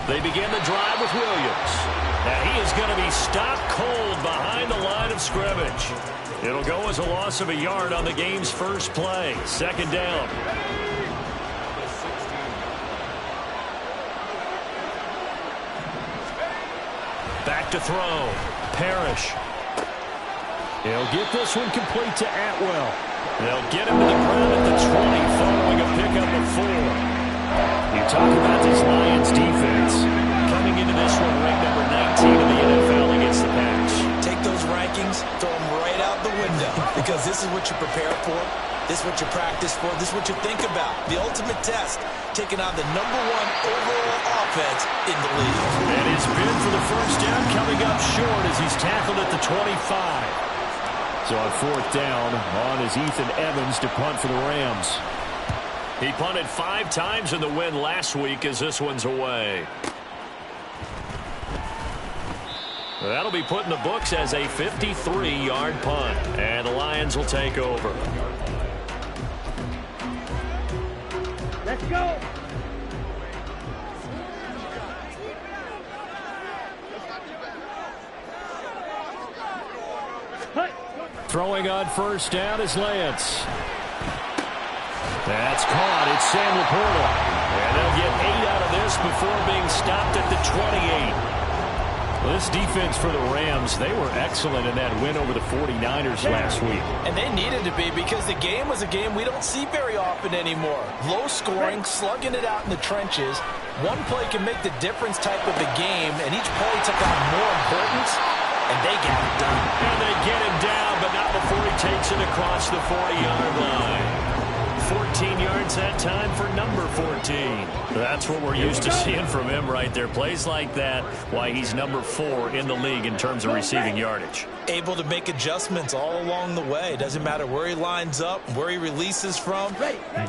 They begin the drive with Williams. And he is going to be stopped cold behind the line of scrimmage. It'll go as a loss of a yard on the game's first play. Second down. Back to throw. Parrish. He'll get this one complete to Atwell. They'll get him to the ground at the 20 following a pickup of 4. You talk about this Lions defense coming into this one ranked number 19 in the NFL against the pass. Take those rankings, throw them right out the window because this is what you prepare for. This is what you practice for. This is what you think about. The ultimate test, taking on the #1 overall offense in the league. And his bid for the first down coming up short as he's tackled at the 25. So on 4th down, on is Ethan Evans to punt for the Rams. He punted 5 times in the win last week as this one's away. That'll be put in the books as a 53-yard punt. And the Lions will take over. Let's go. Throwing on first down is Lance. That's caught. It's Sam Laporta. And they'll get 8 out of this before being stopped at the 28. Well, this defense for the Rams, they were excellent in that win over the 49ers last week. And they needed to be because the game was a game we don't see very often anymore. Low scoring, slugging it out in the trenches. One play can make the difference type of a game, and each play took on more importance, and they got it done. And they get him down, but not before he takes it across the 40-yard line. 14 yards that time for number 14. That's what we're used to seeing from him right there. Plays like that, why he's number 4 in the league in terms of receiving yardage. Able to make adjustments all along the way. Doesn't matter where he lines up, where he releases from.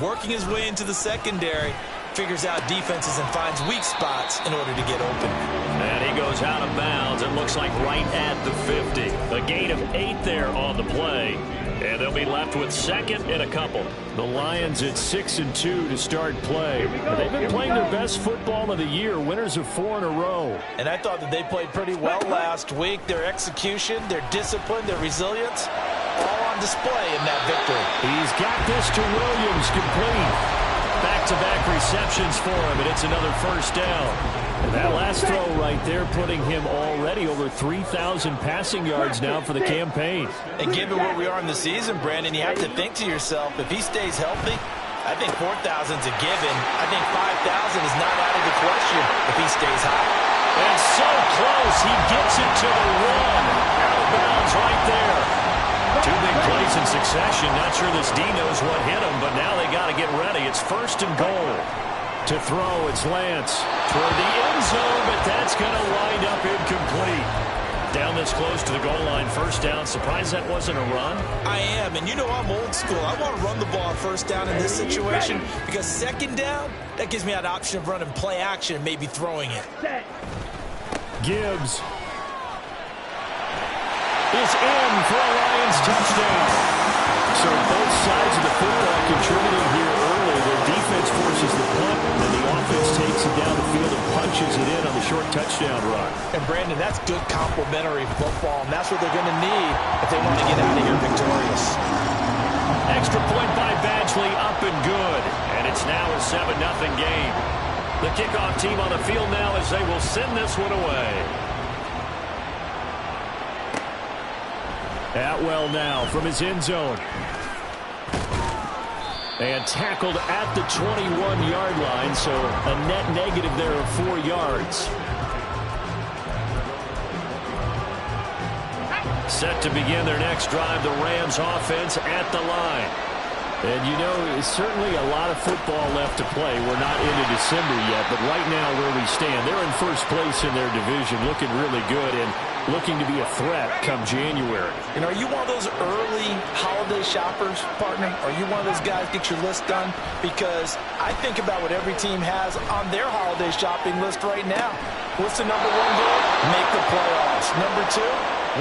Working his way into the secondary, figures out defenses and finds weak spots in order to get open. And he goes out of bounds. It looks like right at the 50. A gain of 8 there on the play. And they'll be left with second and a couple. The Lions at 6-2 to start play. They've been playing their best football of the year, winners of 4 in a row. And I thought that they played pretty well last week. Their execution, their discipline, their resilience, all on display in that victory. He's got this to Williams, complete. Back-to-back receptions for him, and it's another first down. And that last throw right there putting him already over 3,000 passing yards now for the campaign. And given where we are in the season, Brandon, you have to think to yourself, if he stays healthy, I think 4,000's a given. I think 5,000 is not out of the question if he stays high. And so close, he gets it to the 1. Out of bounds right there. 2 big plays in succession. Not sure this D knows what hit him, but now they got to get ready. It's 1st and goal. To throw, it's Lance toward the end zone, but that's going to wind up incomplete. Down this close to the goal line, first down. Surprised that wasn't a run? I am, and you know I'm old school. I want to run the ball on first down in this situation because second down, that gives me that option of running play action and maybe throwing it. Gibbs is in for a Lions touchdown. So both sides of the football contributing here early. Their defense forces the punt, and the offense takes it down the field and punches it in on the short touchdown run. And, Brandon, that's good complementary football, and that's what they're going to need if they want to get out of here victorious. Extra point by Badgley, up and good. And it's now a 7-0 game. The kickoff team on the field now as they will send this one away. Atwell now from his end zone. And tackled at the 21-yard line, so a net negative there of 4 yards. Set to begin their next drive, the Rams offense at the line. And you know, it's certainly a lot of football left to play. We're not into December yet, but right now where we stand, they're in first place in their division, looking really good and looking to be a threat come January. And are you one of those early holiday shoppers, partner? Are you one of those guys get your list done? Because I think about what every team has on their holiday shopping list right now. What's the number 1 goal? Make the playoffs. Number 2,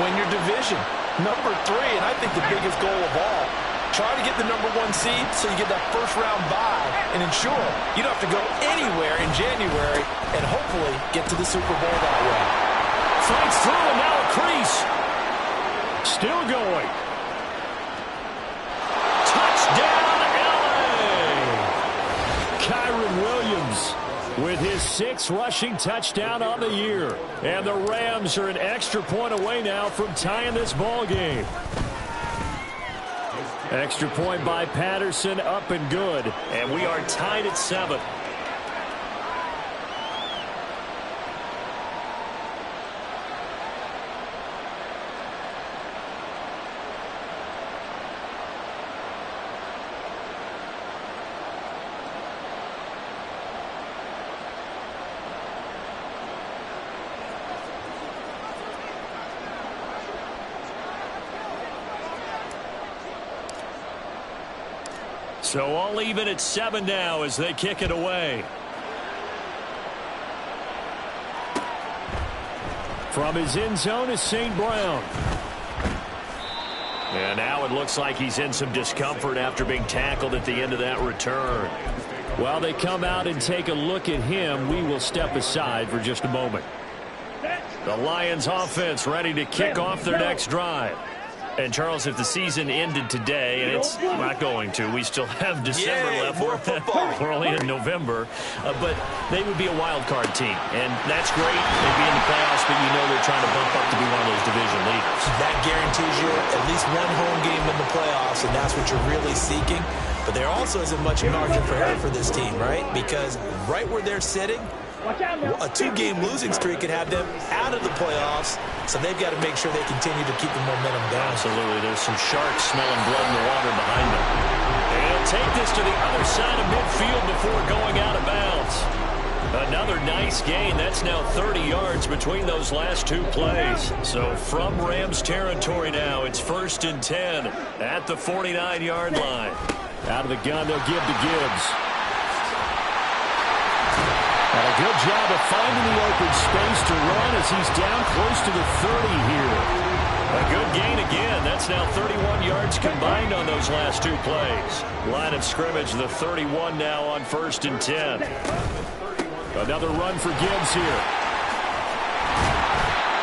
win your division. Number 3, and I think the biggest goal of all, Try to get the #1 seed so you get that first-round bye and ensure you don't have to go anywhere in January and hopefully get to the Super Bowl that way. Fights through and now a crease. Still going. Touchdown, LA! Kyren Williams with his 6th rushing touchdown on the year. And the Rams are an extra point away now from tying this ball game. Extra point by Patterson, up and good. And we are tied at 7. So all even at 7 now as they kick it away. From his end zone is St. Brown. And now it looks like he's in some discomfort after being tackled at the end of that return. While they come out and take a look at him, we will step aside for just a moment. The Lions offense ready to kick off their next drive. And, Charles, if the season ended today, and it's not going to, we still have December left. More football. We're only in November. But they would be a wild card team. And that's great. They'd be in the playoffs, but you know they're trying to bump up to be one of those division leaders. That guarantees you at least one home game in the playoffs, and that's what you're really seeking. But there also isn't much margin for error for this team, right? Because right where they're sitting, a 2-game losing streak could have them out of the playoffs, so they've got to make sure they continue to keep the momentum down. Absolutely. There's some sharks smelling blood in the water behind them. And he'll take this to the other side of midfield before going out of bounds. Another nice gain. That's now 30 yards between those last 2 plays. So from Rams territory now, it's 1st and 10 at the 49-yard line. Out of the gun, they'll give to Gibbs. And a good job of finding the open space to run as he's down close to the 30 here. A good gain again. That's now 31 yards combined on those last 2 plays. Line of scrimmage, the 31 now on 1st and 10. Another run for Gibbs here.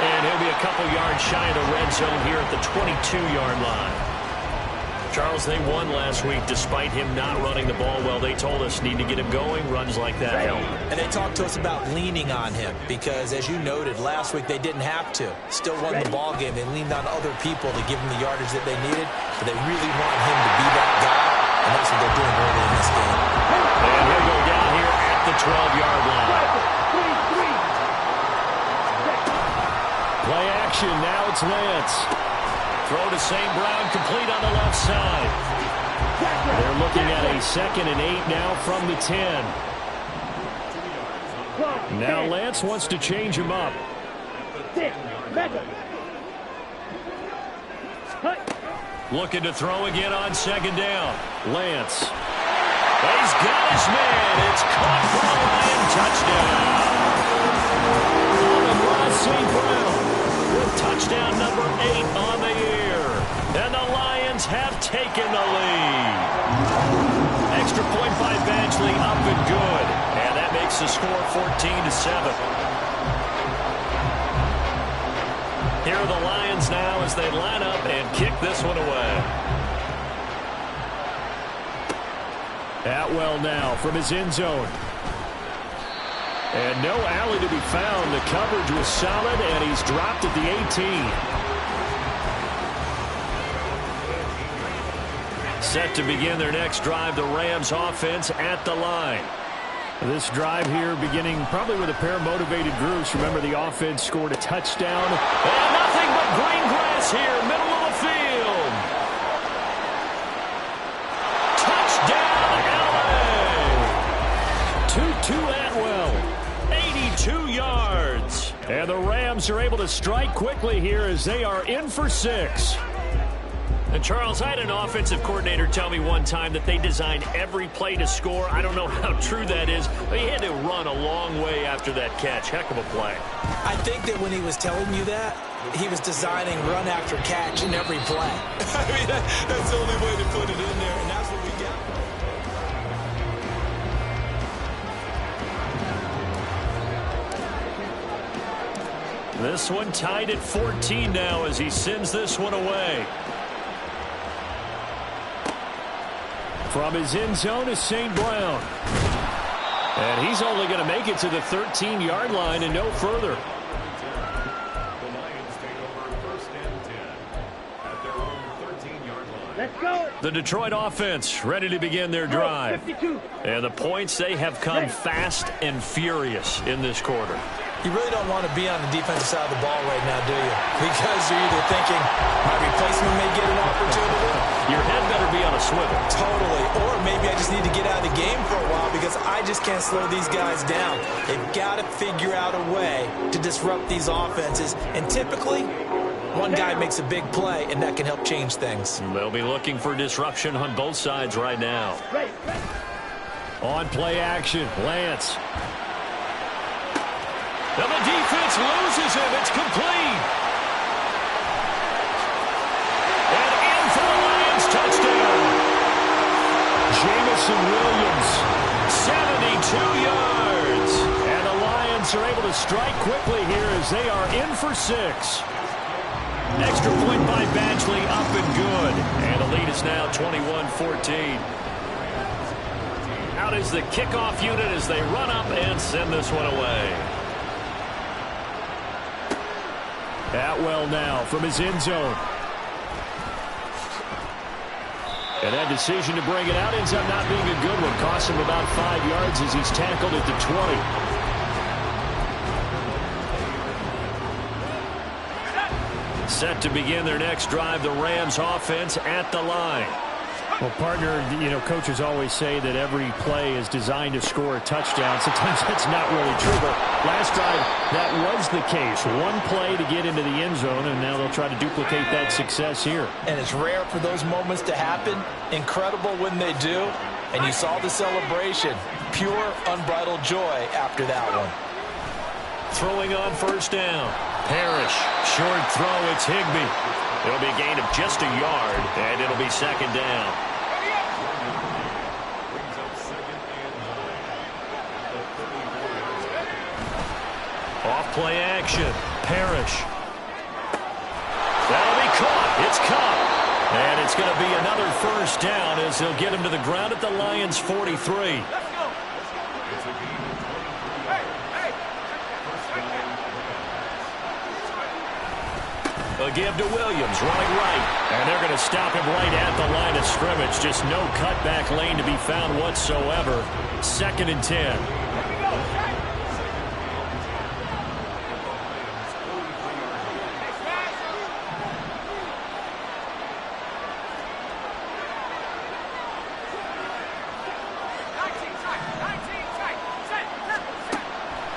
And he'll be a couple yards shy of the red zone here at the 22-yard line. Charles, they won last week despite him not running the ball well. They told us need to get him going. Runs like that help. And they talked to us about leaning on him because, as you noted, last week they didn't have to. Still won the ball game. They leaned on other people to give him the yardage that they needed. But they really want him to be that guy, and that's what they're doing early in this game. And he'll go down here at the 12-yard line. Play action. Now it's Lance. Throw to St. Brown, complete on the left side. They're looking at a 2nd and 8 now from the 10. Now Lance wants to change him up. Looking to throw again on 2nd down. Lance. He's got his man. It's caught for a Lion touchdown. St. Brown with touchdown number 8 on the year. And the Lions have taken the lead. Extra point by Badgley, up and good. And that makes the score 14-7. Here are the Lions now as they line up and kick this one away. Atwell now from his end zone. And no alley to be found. The coverage was solid, and he's dropped at the 18. Set to begin their next drive, the Rams offense at the line. This drive here beginning probably with a pair of motivated groups. Remember, the offense scored a touchdown. And nothing but green grass here, middle of the field. Touchdown, LA! Tutu Atwell, 82 yards. And the Rams are able to strike quickly here as they are in for 6. And Charles, I had an offensive coordinator tell me one time that they designed every play to score. I don't know how true that is, but he had to run a long way after that catch. Heck of a play. I think that when he was telling you that, he was designing run after catch in every play. I mean, that's the only way to put it in there, and that's what we got. This one tied at 14 now as he sends this one away. From his end zone is St. Brown. And he's only going to make it to the 13-yard line and no further. The Lions take over first and 10 at their own 13-yard line. Let's go. The Detroit offense ready to begin their drive. 52. And the points, they have come fast and furious in this quarter. You really don't want to be on the defensive side of the ball right now, do you? Because you're either thinking, my replacement may get an opportunity. Your head better be on a swivel. Totally. Or maybe I just need to get out of the game for a while because I just can't slow these guys down. They've got to figure out a way to disrupt these offenses. And typically, one guy makes a big play, and that can help change things. They'll be looking for disruption on both sides right now. Ready. On play action, Lance. And the defense loses him. It's complete. And in for the Lions touchdown. Jameson Williams, 72 yards. And the Lions are able to strike quickly here as they are in for 6. Extra point by Badgley, up and good. And the lead is now 21-14. Out is the kickoff unit as they run up and send this one away. Atwell now from his end zone. And that decision to bring it out ends up not being a good one. Costs him about 5 yards as he's tackled at the 20. Set to begin their next drive, the Rams offense at the line. Well, partner, you know, coaches always say that every play is designed to score a touchdown. Sometimes that's not really true, but last drive, that was the case. One play to get into the end zone, and now they'll try to duplicate that success here. And it's rare for those moments to happen. Incredible when they do. And you saw the celebration. Pure, unbridled joy after that one. Throwing on first down. Parrish, short throw, it's Higbee. It'll be a gain of just a yard, and it'll be second down. Off play action. Parrish. That'll be caught. It's caught. And it's going to be another first down as they'll get him to the ground at the Lions' 43. A give to Williams, running right. And they're going to stop him right at the line of scrimmage. Just no cutback lane to be found whatsoever. Second and 10.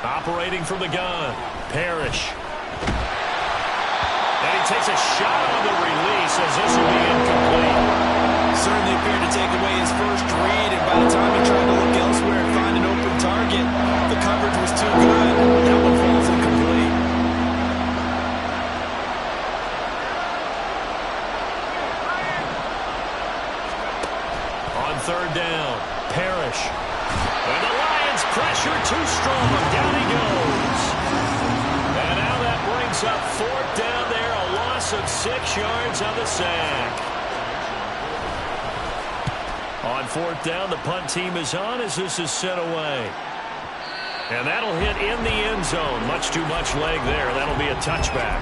Operating from the gun, Parrish. And he takes a shot on the release as this will be incomplete. Certainly appeared to take away his first read, and by the time he tried to look elsewhere and find an open target, the coverage was too good. That one falls incomplete. On third down, Parrish. And the Lions pressure too strong. Down he goes. And now that brings up fourth down there. A loss of 6 yards on the sack. On fourth down, the punt team is on as this is sent away. And that'll hit in the end zone. Much too much leg there. That'll be a touchback.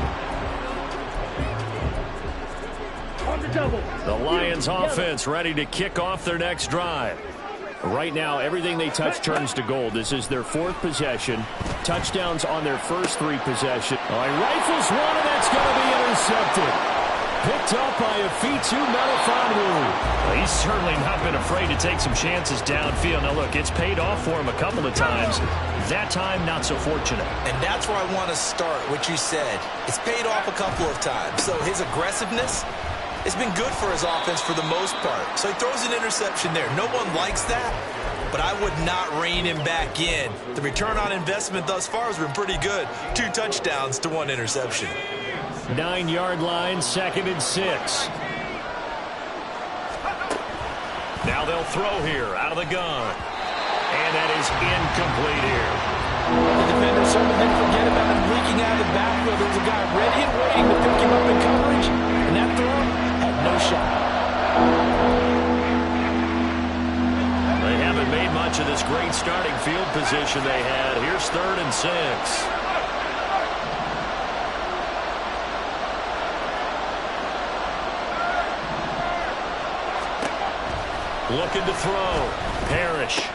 On the double. The Lions offense ready to kick off their next drive. Right now, everything they touch turns to gold. This is their 4th possession. Touchdowns on their first 3 possessions. Rifles one, and that's going to be intercepted. Picked up by Afitu Melifonwu. He's certainly not been afraid to take some chances downfield. Now, look, it's paid off for him a couple of times. That time, not so fortunate. And that's where I want to start, what you said. It's paid off a couple of times. So his aggressiveness, It's been good for his offense for the most part. So he throws an interception there. No one likes that, but I would not rein him back in. The return on investment thus far has been pretty good. 2 touchdowns to 1 interception. 9-yard line, 2nd and 6. Now they'll throw here out of the gun. And that is incomplete here. The defender certainly didn't forget about him leaking out of the backfield. There was a guy ready and waiting to pick him up in coverage, and that throw had no shot. They haven't made much of this great starting field position they had. Here's 3rd and 6. Looking to throw. Parrish